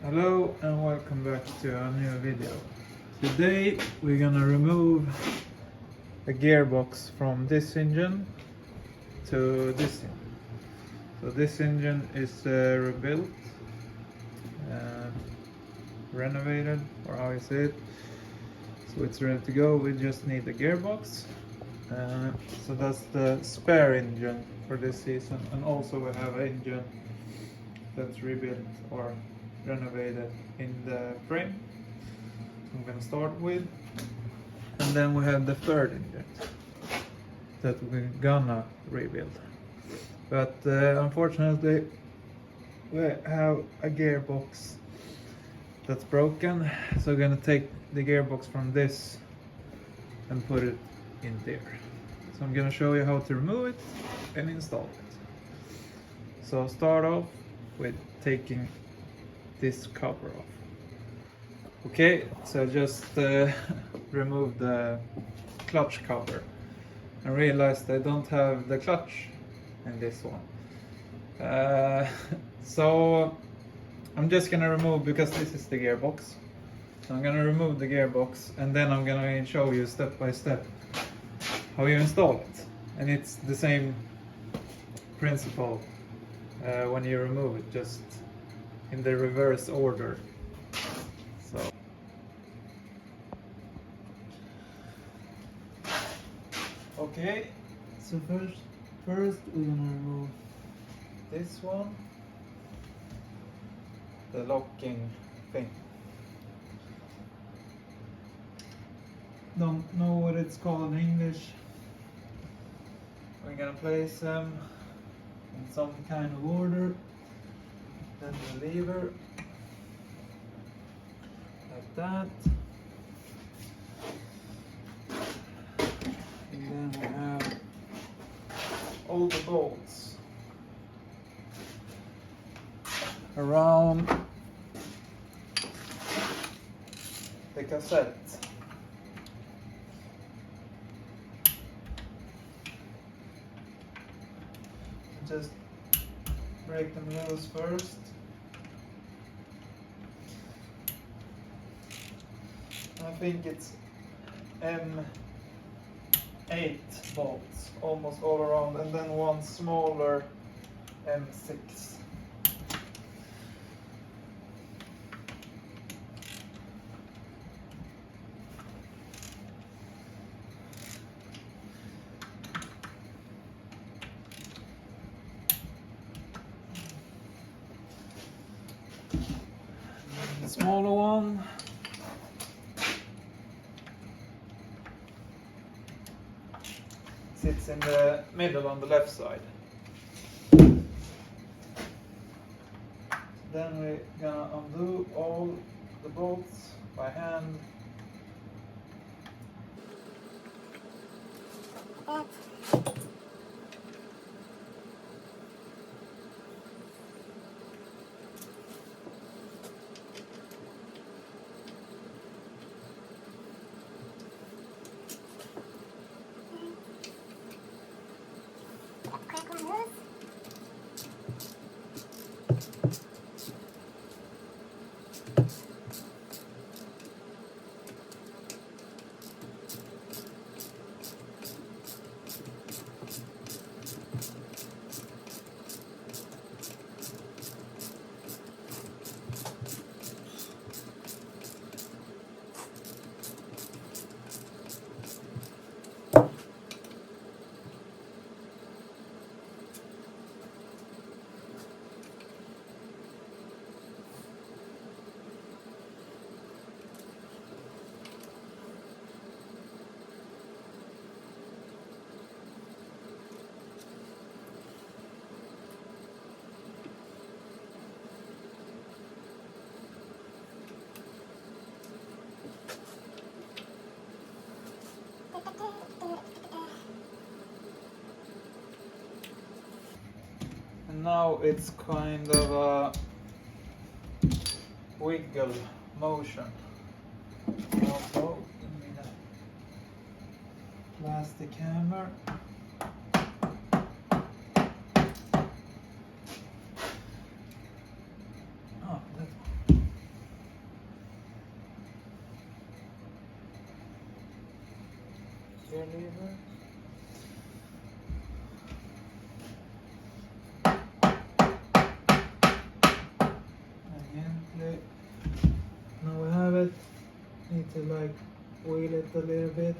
Hello and welcome back to a new video. Today we're gonna remove a gearbox from this engine to this engine. So this engine is rebuilt, renovated, or how you say it. So it's ready to go. We just need the gearbox. So that's the spare engine for this season, and also we have an engine that's rebuilt or renovated in the frame. So I'm gonna start with, and then we have the third engine that we're gonna rebuild. But unfortunately, we have a gearbox that's broken, so we're gonna take the gearbox from this and put it in there. So I'm gonna show you how to remove it and install it. So start off with taking this cover off. Okay, so just remove the clutch cover and realized I don't have the clutch in this one. So I'm just gonna remove, because this is the gearbox. So I'm gonna remove the gearbox and then I'm gonna show you step by step how you install it. And it's the same principle when you remove it, just in the reverse order. So okay, so first we're gonna remove this one, the locking thing. Don't know what it's called in English. We're gonna place them in some kind of order. Then the lever, like that. And then we have all the bolts around the cassette. Just break them loose first. I think it's M8 bolts almost all around, and then one smaller M6. The smaller one sits in the middle on the left side. Then we're gonna undo all the bolts by hand. And now it's kind of a wiggle motion. Also, give me that plastic hammer. Oh, that one. lever. Gently. Now we have it. Need to like wheel it a little bit.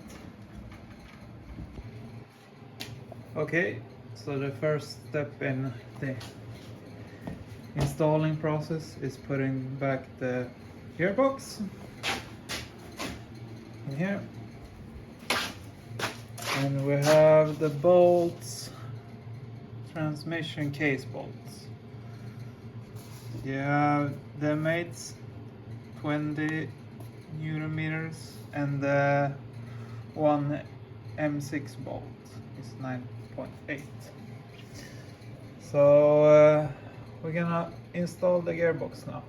Okay, so the first step in the installing process is putting back the gearbox in here. And we have the bolts, transmission case bolts. You have the mates 20 Newton meters and the one M6 bolt is 9.8. So we're gonna install the gearbox now.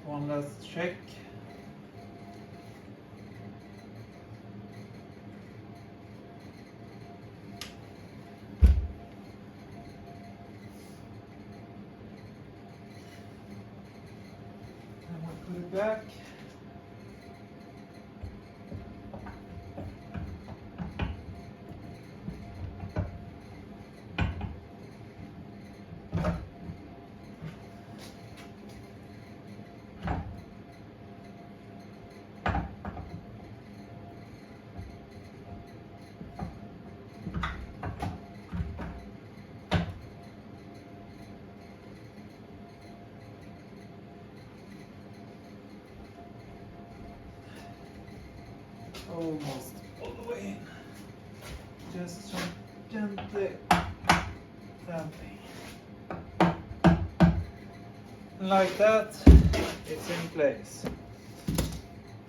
One last check. And we'll put it back. Almost all the way in. Just some gently tapping. Like that, it's in place.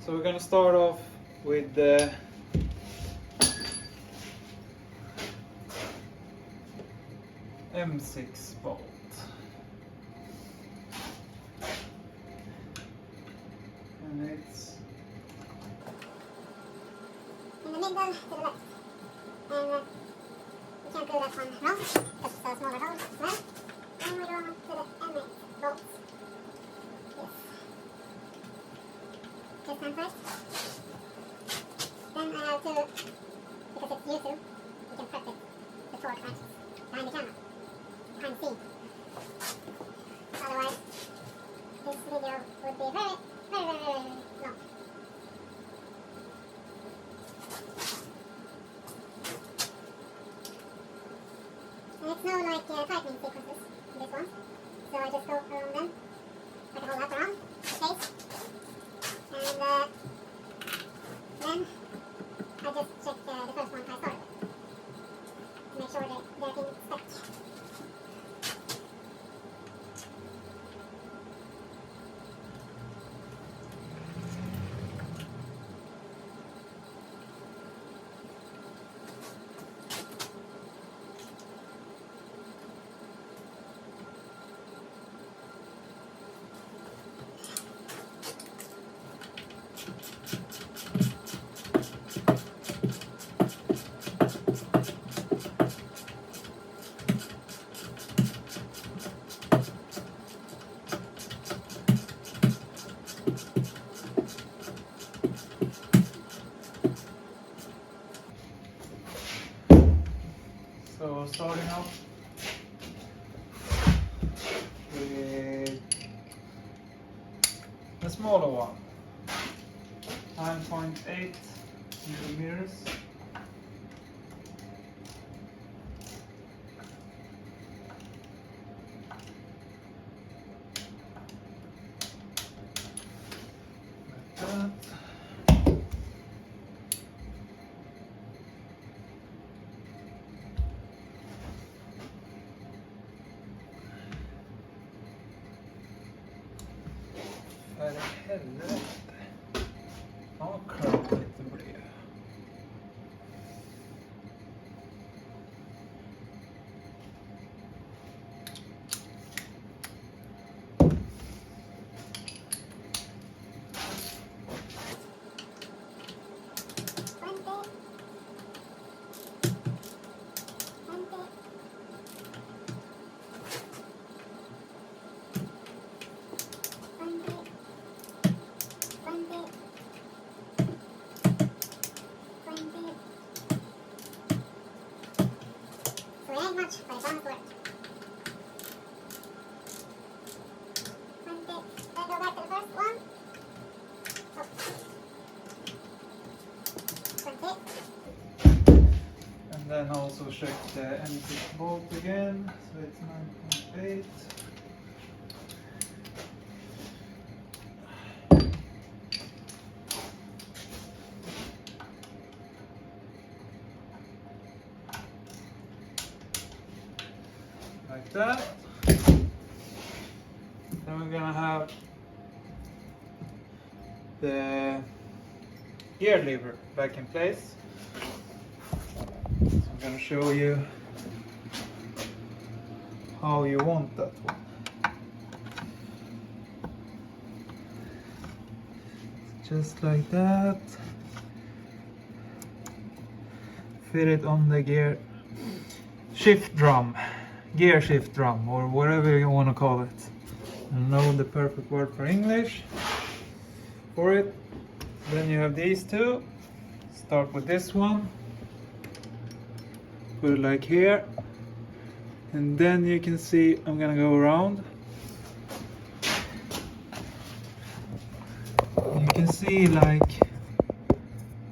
So we're gonna start off with the M6 bolt. And it's in the middle to the left. And we can't do that one wrong, because it's a smaller hole as well. And we go on to the M8 bolts. Yes. This time first. Then I have to, because it's YouTube, you can prep it, the torque matches behind the camera, behind the scene. Otherwise, this video would be very long. And it's no like tightening sequences in this one, so I just go around them, like a whole lap around the case, and then I just check the first one I started with, to make sure that they're in spec. so starting off with the smaller one, 9.8 millimeters. Like that. För helvete. Ja, klart lite bred. much, but it's almost work. 20. Then go back to the first one. Oh. 20. And then also check the empty bolt again, so it's 9.8. Like that. Then we're gonna have the gear lever back in place. So I'm gonna show you how you want that one. Just like that. Fit it on the gear shift drum, gear shift drum, or whatever you want to call it. I don't know the perfect word for English for it. Then you have these two. Start with this one. Put it like here. And then you can see I'm gonna go around. You can see, like,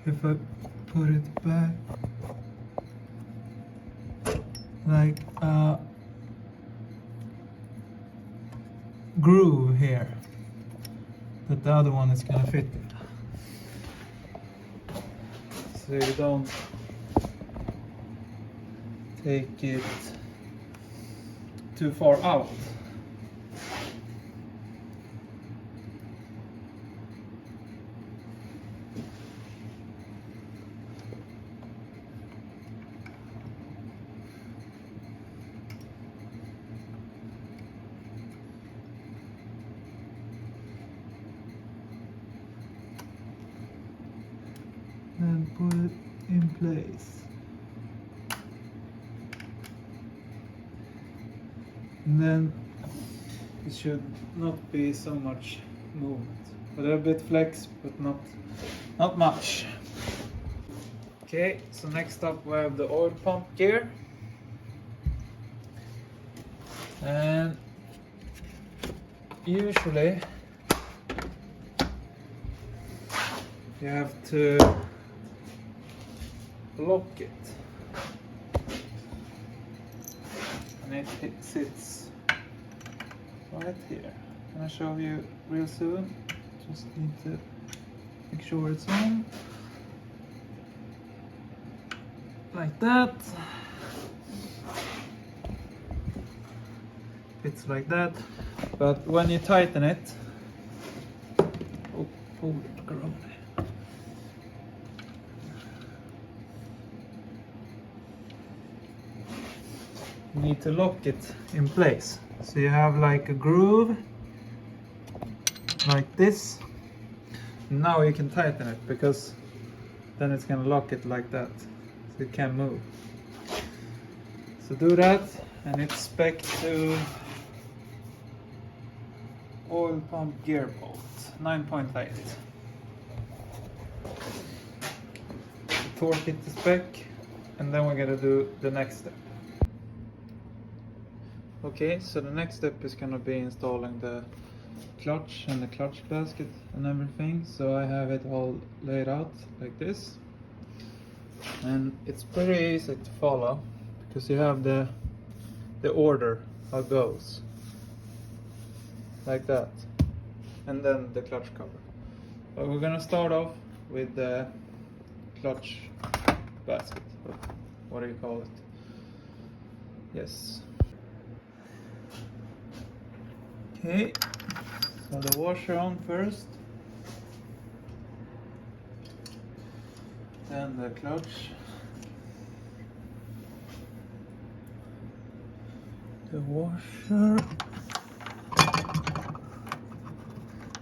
if I put it back, like a groove here that the other one is gonna fit in. So you don't take it too far out. And put it in place. And then it should not be so much movement. A little bit flex, but not much. Okay, so next up we have the oil pump gear. And usually you have to lock it, and it sits right here. Can I show you real soon? Just need to make sure it's on, like that. It's like that, but when you tighten it, oh, grown. You need to lock it in place. So you have like a groove like this. Now you can tighten it, because then it's gonna lock it like that, so it can't move. So do that, and it's spec to oil pump gear bolt 9.8. Torque it to spec, and then we're gonna do the next step. Okay, so the next step is gonna be installing the clutch and the clutch basket and everything. So I have it all laid out like this, and it's pretty easy to follow because you have the order how it goes, like that, and then the clutch cover. But we're gonna start off with the clutch basket. What do you call it? Yes. Okay, so the washer on first, then the clutch, the washer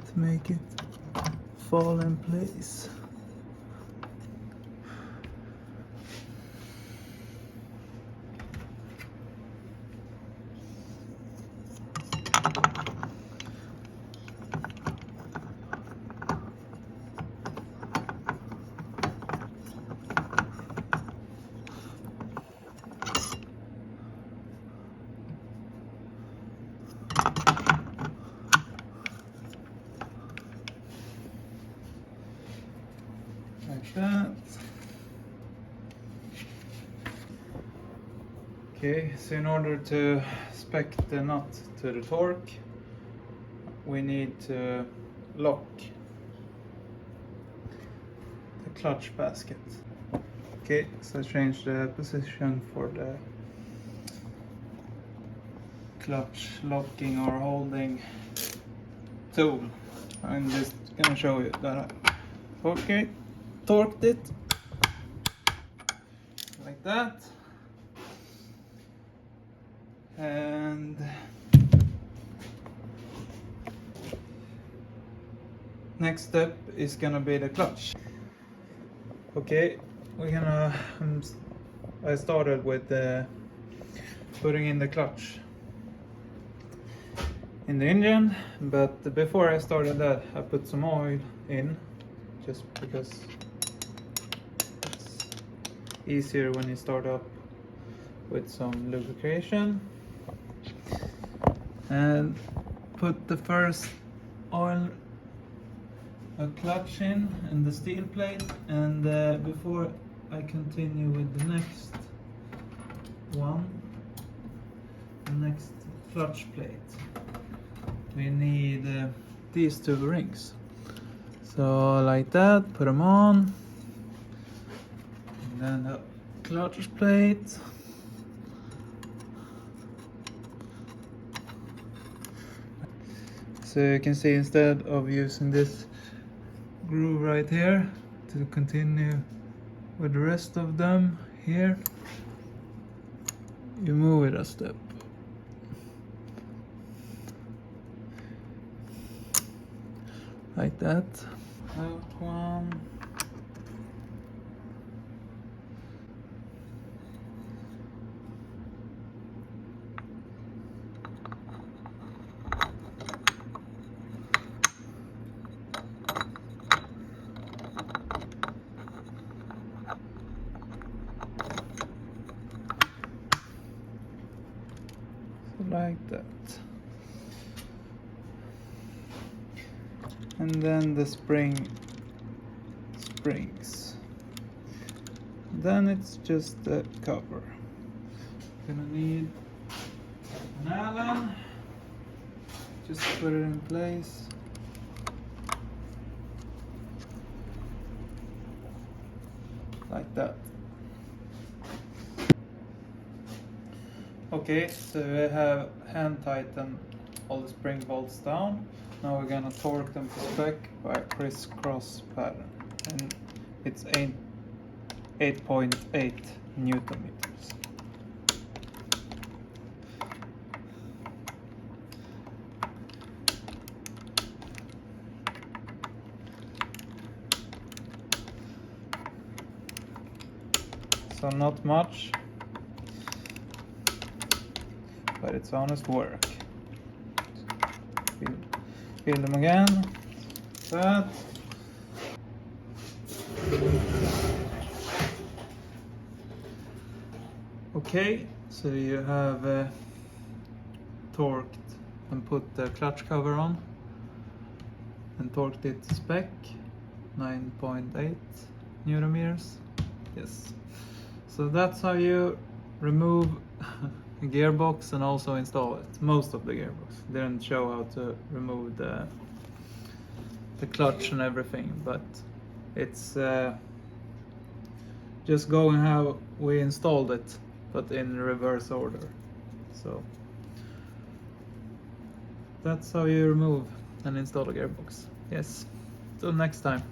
to make it fall in place. Okay, so in order to spec the nut to the torque, we need to lock the clutch basket. Okay, so change the position for the clutch locking or holding tool. I'm just gonna show you that I torqued it like that, and next step is gonna be the clutch. Okay, we're gonna I started with putting in the clutch in the engine, but before I started that I put some oil in, just because it's easier when you start up with some lubrication, and put the first oil clutch in the steel plate, and before I continue with the next one, the next clutch plate, we need these two rings. So like that, put them on, and then the clutch plate. So you can see, instead of using this groove right here to continue with the rest of them here, you move it a step. Like that. That one. Like that. And then the springs. Then it's just the cover. Gonna need an Allen. Just put it in place. Like that. Okay, so we have hand tightened all the spring bolts down. Now we're gonna torque them to spec by a crisscross pattern, and it's 8.8 Newton meters. So not much, but it's honest work. Feel them again. That. Okay, so you have torqued and put the clutch cover on and torqued it to spec, 9.8 Newton meters. Yes. So that's how you remove a gearbox and also install it. Most of the gearbox. Didn't show how to remove the clutch and everything, but it's just going how we installed it, but in reverse order. So that's how you remove and install a gearbox. Yes. Till next time.